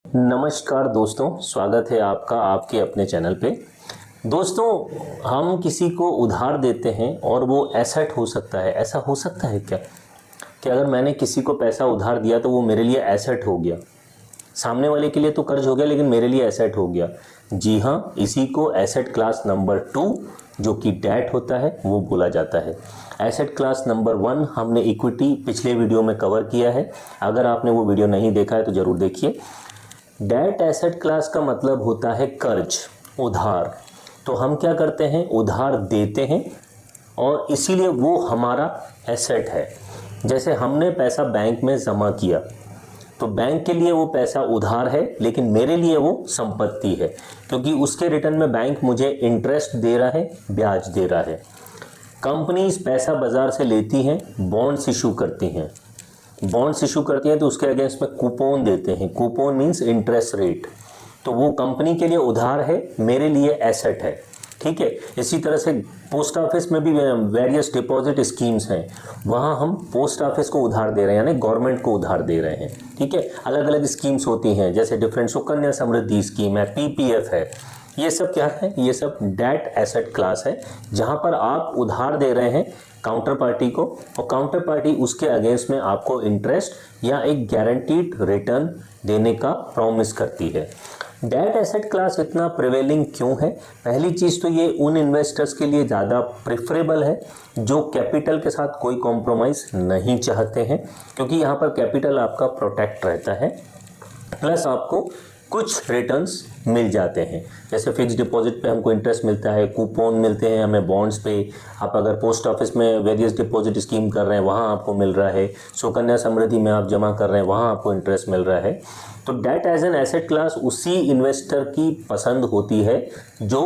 नमस्कार दोस्तों, स्वागत है आपका आपके अपने चैनल पे। दोस्तों, हम किसी को उधार देते हैं और वो एसेट हो सकता है। ऐसा हो सकता है क्या कि अगर मैंने किसी को पैसा उधार दिया तो वो मेरे लिए एसेट हो गया। सामने वाले के लिए तो कर्ज हो गया लेकिन मेरे लिए एसेट हो गया। जी हाँ, इसी को एसेट क्लास नंबर 2 जो कि डेट होता है वो बोला जाता है। एसेट क्लास नंबर 1 हमने इक्विटी पिछले वीडियो में कवर किया है। अगर आपने वो वीडियो नहीं देखा है तो ज़रूर देखिए। डेट एसेट क्लास का मतलब होता है कर्ज, उधार। तो हम क्या करते हैं, उधार देते हैं और इसीलिए वो हमारा एसेट है। जैसे हमने पैसा बैंक में जमा किया तो बैंक के लिए वो पैसा उधार है लेकिन मेरे लिए वो संपत्ति है, क्योंकि उसके रिटर्न में बैंक मुझे इंटरेस्ट दे रहा है, ब्याज दे रहा है। कंपनीज पैसा बाजार से लेती हैं, बॉन्ड्स इशू करती हैं। बॉन्ड्स इशू करती हैं तो उसके अगेंस्ट में कूपन देते हैं। Coupon means interest rate. तो वो कंपनी के लिए उधार है, मेरे लिए एसेट है। ठीक है। इसी तरह से पोस्ट ऑफिस में भी वेरियस डिपॉजिट स्कीम्स हैं, वहाँ हम पोस्ट ऑफिस को उधार दे रहे हैं, यानी गवर्नमेंट को उधार दे रहे हैं। ठीक है। अलग अलग स्कीम्स होती हैं, जैसे डिफरेंट सुकन्या समृद्धि स्कीम है, पीपीएफ है। ये सब क्या है, ये सब डेट एसेट क्लास है, जहाँ पर आप उधार दे रहे हैं काउंटर पार्टी को और काउंटर पार्टी उसके अगेंस्ट में आपको इंटरेस्ट या एक गारंटीड रिटर्न देने का प्रॉमिस करती है। डेट एसेट क्लास इतना प्रिवेलिंग क्यों है? पहली चीज़ तो ये उन इन्वेस्टर्स के लिए ज़्यादा प्रेफरेबल है जो कैपिटल के साथ कोई कॉम्प्रोमाइज़ नहीं चाहते हैं, क्योंकि यहाँ पर कैपिटल आपका प्रोटेक्ट रहता है, प्लस आपको कुछ रिटर्न्स मिल जाते हैं। जैसे फिक्स डिपॉजिट पे हमको इंटरेस्ट मिलता है, कूपन मिलते हैं हमें बॉन्ड्स पे। आप अगर पोस्ट ऑफिस में वेरियस डिपॉजिट स्कीम कर रहे हैं वहाँ आपको मिल रहा है, सुकन्या समृद्धि में आप जमा कर रहे हैं वहाँ आपको इंटरेस्ट मिल रहा है। तो debt as an asset class उसी इन्वेस्टर की पसंद होती है जो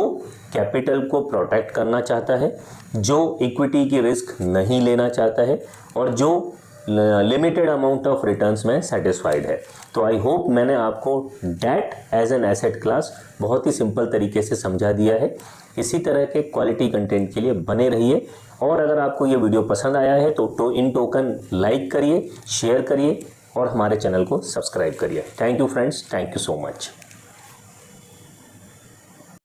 कैपिटल को प्रोटेक्ट करना चाहता है, जो इक्विटी की रिस्क नहीं लेना चाहता है और जो लिमिटेड अमाउंट ऑफ रिटर्न्स में सेटिस्फाइड है। तो आई होप मैंने आपको debt as an asset class बहुत ही सिंपल तरीके से समझा दिया है। इसी तरह के क्वालिटी कंटेंट के लिए बने रहिए और अगर आपको ये वीडियो पसंद आया है तो इन टोकन लाइक करिए, शेयर करिए और हमारे चैनल को सब्सक्राइब करिए। Thank you friends, thank you so much.